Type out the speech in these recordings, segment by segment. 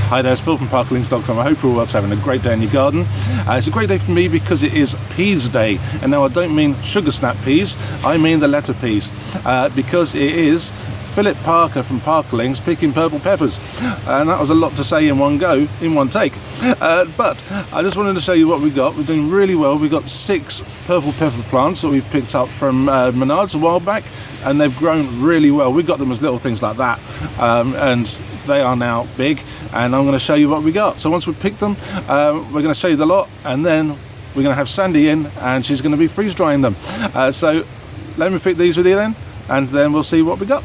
Hi there, it's Phil from parklings.com. I hope you're all having a great day in your garden. It's a great day for me because it is Peas Day. And now I don't mean sugar snap peas, I mean the letter peas. Because it is Philip Parker from Parklings picking purple peppers. And that was a lot to say in one go, in one take. But I just wanted to show you what we got. We're doing really well. We got 6 purple pepper plants that we've picked up from Menards a while back. And they've grown really well. We got them as little things like that. And they are now big. And I'm going to show you what we got. So once we've picked them, we're going to show you the lot. And then we're going to have Sandy in and she's going to be freeze drying them. So let me pick these with you then. And then we'll see what we got.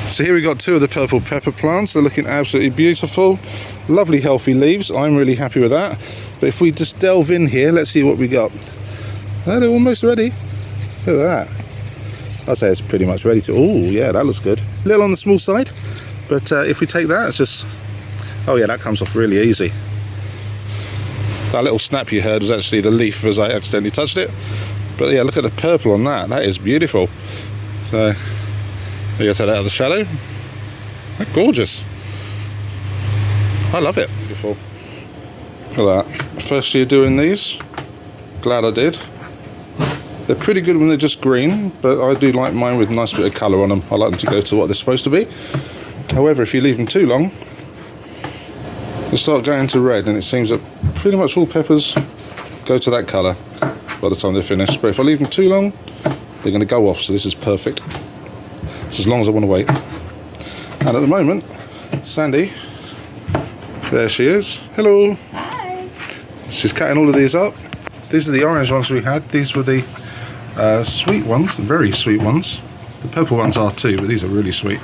So here we got 2 of the purple pepper plants. They're looking absolutely beautiful, lovely healthy leaves. I'm really happy with that. But if we just delve in here, let's see what we got. Oh, they're almost ready. Look at that. I'd say it's pretty much ready to. Oh yeah, that looks good. A little on the small side, but if we take that, it's just, oh yeah, that comes off really easy. That little snap you heard was actually the leaf as I accidentally touched it. But yeah, look at the purple on that. That is beautiful. So you gotta take that out of the shadow. That's gorgeous. I love it. Beautiful. Look at that. First year doing these. Glad I did. They're pretty good when they're just green, but I do like mine with a nice bit of colour on them. I like them to go to what they're supposed to be. However, if you leave them too long, they start going to red, and it seems that pretty much all peppers go to that colour by the time they're finished. But if I leave them too long, they're going to go off, so this is perfect. It's as long as I want to wait. And at the moment, Sandy, there she is. Hello. Hi. She's cutting all of these up. These are the orange ones we had. These were the sweet ones, very sweet ones. The purple ones are too, but these are really sweet.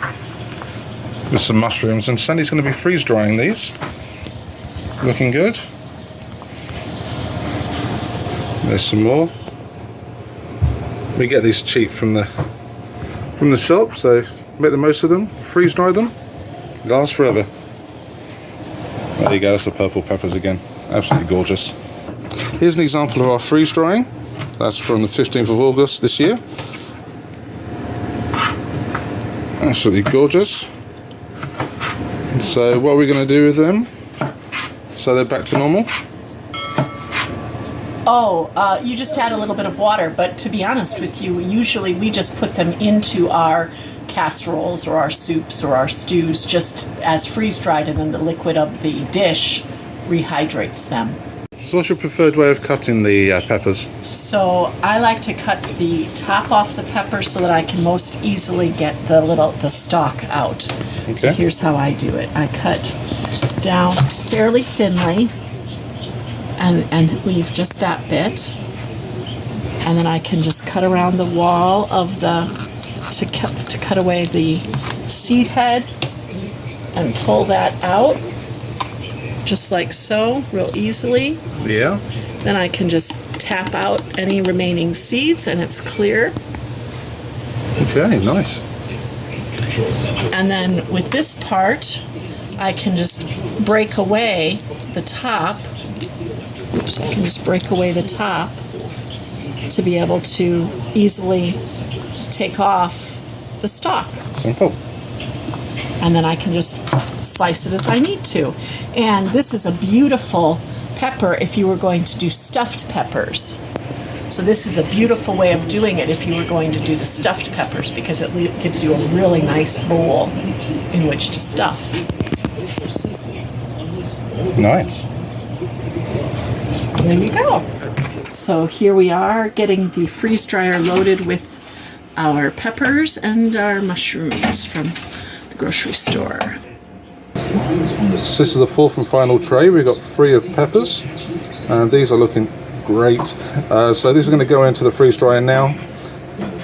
With some mushrooms, and Sandy's going to be freeze drying these. Looking good. There's some more. We get these cheap from the shop, so make the most of them. Freeze dry them. Lasts forever. There you go. That's the purple peppers again. Absolutely gorgeous. Here's an example of our freeze drying. That's from the 15th of August this year. Absolutely gorgeous. And so what are we going to do with them? So they're back to normal? Oh, you just add a little bit of water, but to be honest with you, usually we just put them into our casseroles or our soups or our stews just as freeze-dried, and then the liquid of the dish rehydrates them. So what's your preferred way of cutting the peppers? So I like to cut the top off the pepper so that I can most easily get the stalk out. Okay. So here's how I do it. I cut down fairly thinly and leave just that bit. And then I can just cut around the wall of to cut away the seed head and pull that out. Just like so, real easily. Yeah. Then I can just tap out any remaining seeds and it's clear. Okay, nice. And then with this part, I can just break away the top. Oops, I can just break away the top to be able to easily take off the stalk. Simple. And then I can just slice it as I need to. And this is a beautiful pepper if you were going to do stuffed peppers. So this is a beautiful way of doing it if you were going to do the stuffed peppers, because it gives you a really nice bowl in which to stuff. Nice. There you go. So here we are getting the freeze dryer loaded with our peppers and our mushrooms from grocery store. This is the 4th and final tray. We've got 3 of peppers, and these are looking great. So these are going to go into the freeze dryer now,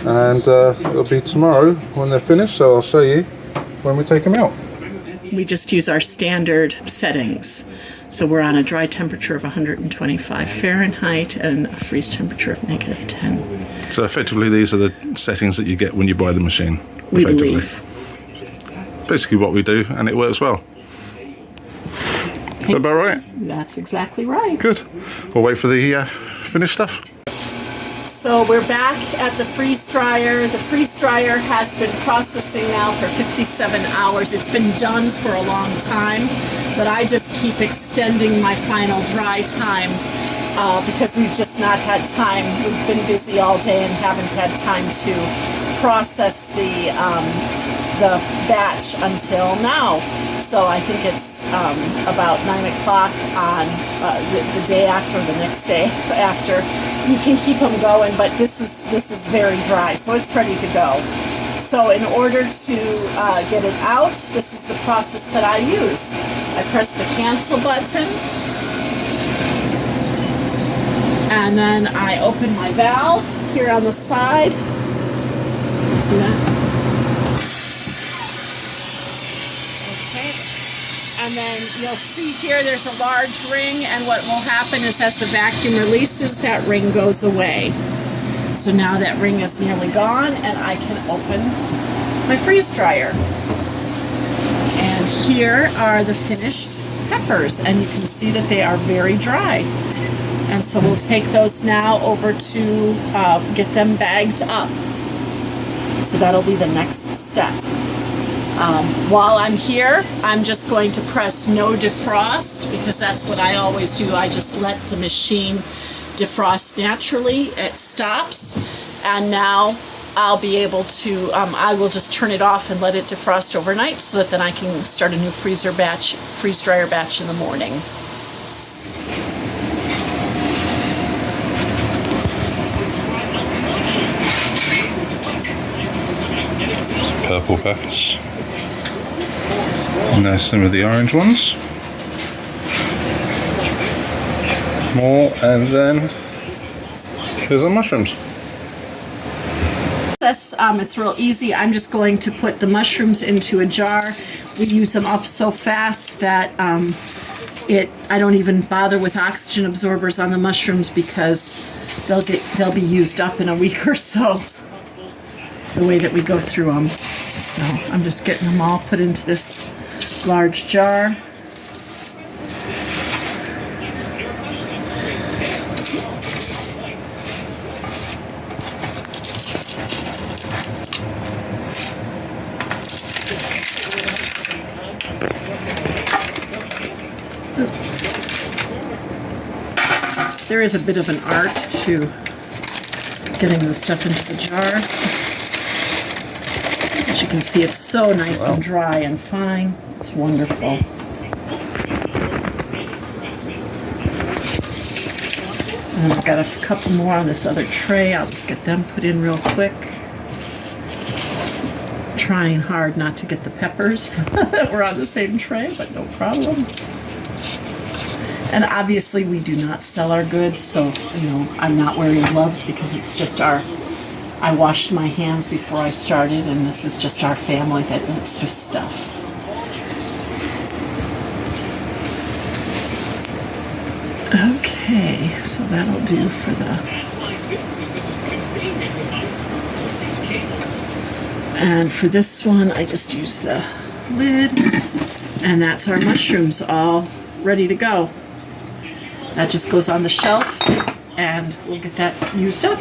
and it'll be tomorrow when they're finished, so I'll show you when we take them out. We just use our standard settings. So we're on a dry temperature of 125 Fahrenheit and a freeze temperature of -10. So effectively these are the settings that you get when you buy the machine. We believe. Basically what we do, and it works well. Is that about right? That's exactly right. Good. We'll wait for the finished stuff. So we're back at the freeze dryer. The freeze dryer has been processing now for 57 hours. It's been done for a long time, but I just keep extending my final dry time because we've just not had time. We've been busy all day and haven't had time to process the batch until now. So I think it's about 9 o'clock on the day after, the next day after. You can keep them going, but this is very dry, so it's ready to go. So in order to get it out, this is the process that I use. I press the cancel button, and then I open my valve here on the side. So you see that? And then you'll see here there's a large ring, and what will happen is as the vacuum releases, that ring goes away. So now that ring is nearly gone, and I can open my freeze dryer. And here are the finished peppers, and you can see that they are very dry. And so we'll take those now over to get them bagged up. So that'll be the next step. While I'm here, I'm just going to press no defrost, because that's what I always do. I just let the machine defrost naturally. It stops, and now I'll be able to, I will just turn it off and let it defrost overnight so that then I can start a new freeze dryer batch in the morning. Purple peppers. And there's some of the orange ones. More, and then here's the mushrooms. It's real easy. I'm just going to put the mushrooms into a jar. We use them up so fast that I don't even bother with oxygen absorbers on the mushrooms, because they'll be used up in a week or so, the way that we go through them. So I'm just getting them all put into this large jar. There is a bit of an art to getting the stuff into the jar. As you can see, it's so nice and dry and fine. It's wonderful. And I've got a couple more on this other tray. I'll just get them put in real quick. Trying hard not to get the peppers that were on the same tray, but no problem. And obviously we do not sell our goods, so I'm not wearing gloves because it's just I washed my hands before I started, and this is just our family that eats this stuff. Okay, so that'll do for and for this one, I just use the lid, and that's our mushrooms all ready to go. That just goes on the shelf, and we'll get that used up.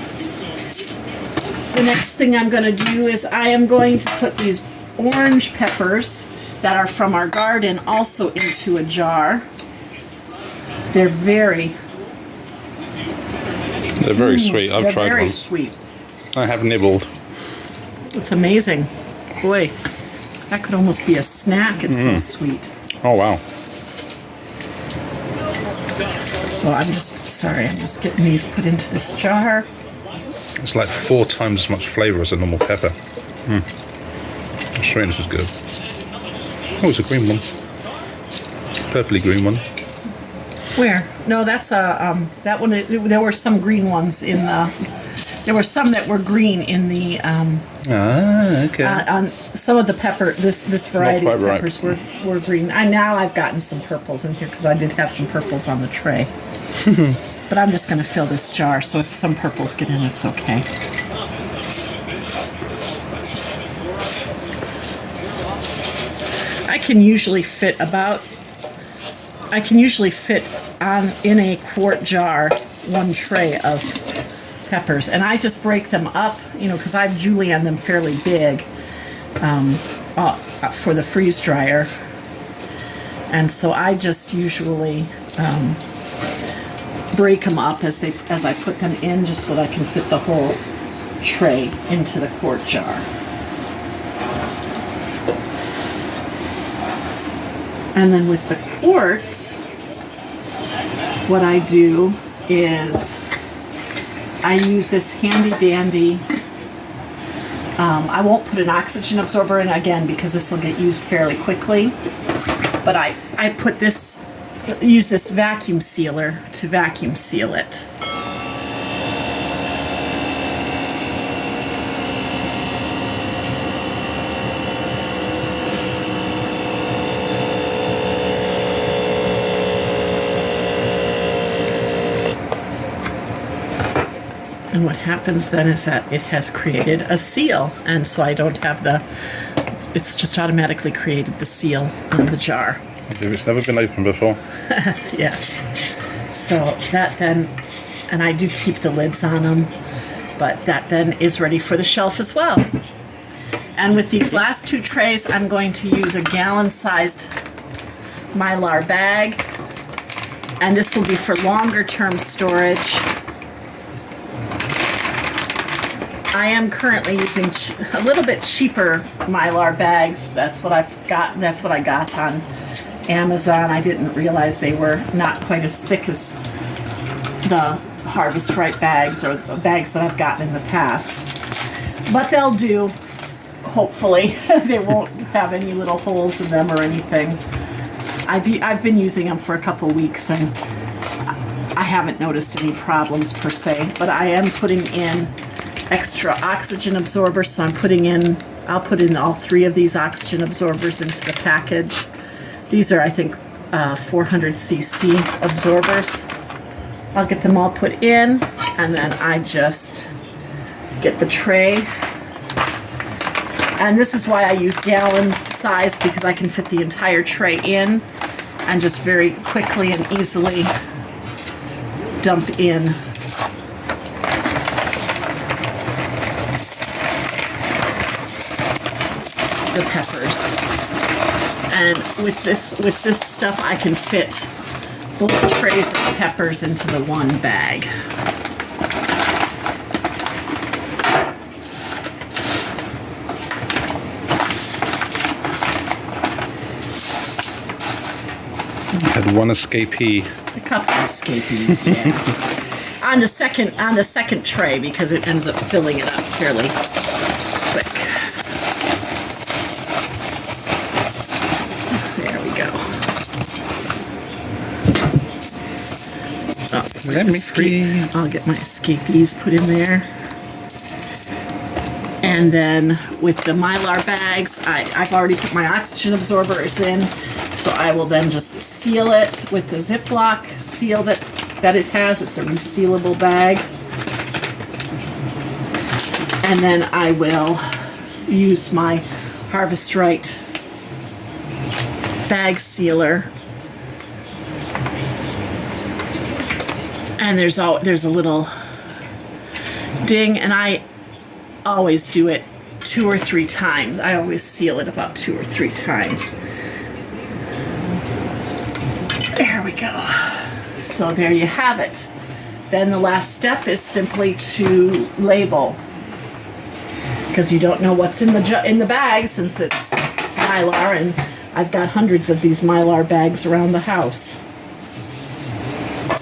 The next thing I'm going to do is I am going to put these orange peppers that are from our garden also into a jar. They're very sweet. I've tried very one. Sweet. I have nibbled. It's amazing. Boy, that could almost be a snack. It's so sweet. Oh, wow. So I'm just getting these put into this jar. It's like 4 times as much flavour as a normal pepper. The sweetness is good. Oh, it's a green one. Purpley green one. Where? No, that's that one. There were some green ones in the. There were some that were green in the. Okay. On some of the pepper, this variety of right. peppers were green. Now I've gotten some purples in here because I did have some purples on the tray. But I'm just going to fill this jar, so if some purples get in, it's okay. I can usually fit in a quart jar 1 tray of peppers, and I just break them up, because I've julienne them fairly big for the freeze dryer, and so I just usually break them up as I put them in, just so that I can fit the whole tray into the quart jar. And then with the quarts, what I do is I use this handy dandy, I won't put an oxygen absorber in again because this will get used fairly quickly, but I use this vacuum sealer to vacuum seal it. And what happens then is that it has created a seal, and so I don't have it's just automatically created the seal on the jar. As if it's never been opened before. Yes. So that then, and I do keep the lids on them, but that then is ready for the shelf as well. And with these last two trays, I'm going to use a gallon-sized Mylar bag, and this will be for longer term storage. I am currently using a little bit cheaper Mylar bags. That's what I've got. That's what I got on Amazon. I didn't realize they were not quite as thick as the Harvest Right bags or the bags that I've gotten in the past. But they'll do, hopefully. They won't have any little holes in them or anything. I've been using them for a couple weeks and I haven't noticed any problems per se, but I am putting in extra oxygen absorbers, so I'll put in all three of these oxygen absorbers into the package. These are, I think, 400cc absorbers. I'll get them all put in, and then I just get the tray. And this is why I use gallon size, because I can fit the entire tray in and just very quickly and easily dump in the peppers. And with this stuff, I can fit both trays of peppers into the one bag. You had one escapee. A couple of escapees, yeah. on the second tray, because it ends up filling it up fairly quick. I'll get my escapees put in there. And then with the Mylar bags, I've already put my oxygen absorbers in, so I will then just seal it with the Ziploc seal that it has. It's a resealable bag. And then I will use my Harvest Right bag sealer. And there's a little ding, and I always do it 2 or 3 times. I always seal it about 2 or 3 times. There we go. So there you have it. Then the last step is simply to label, because you don't know what's in the bag, since it's Mylar, and I've got hundreds of these Mylar bags around the house.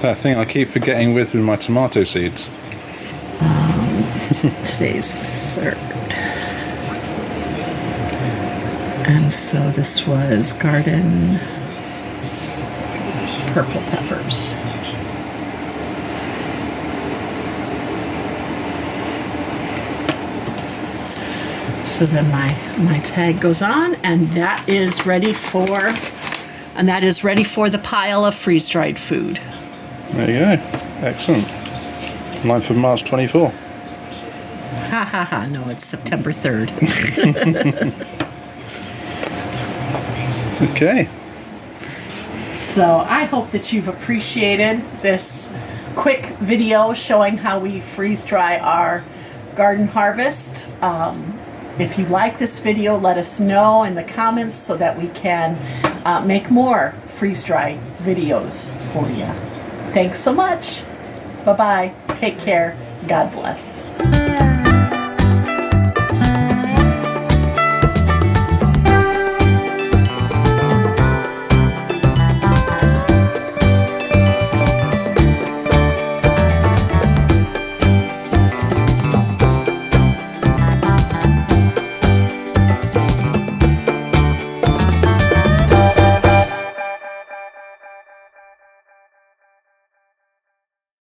That thing I keep forgetting with my tomato seeds. Today's the 3rd. And so this was garden purple peppers. So then my tag goes on, and that is ready for the pile of freeze-dried food. There you go. Excellent. 9th of March 24. Ha ha ha. No, it's September 3rd. Okay. So I hope that you've appreciated this quick video showing how we freeze dry our garden harvest. If you like this video, let us know in the comments so that we can make more freeze dry videos for you. Thanks so much. Bye-bye. Take care. God bless.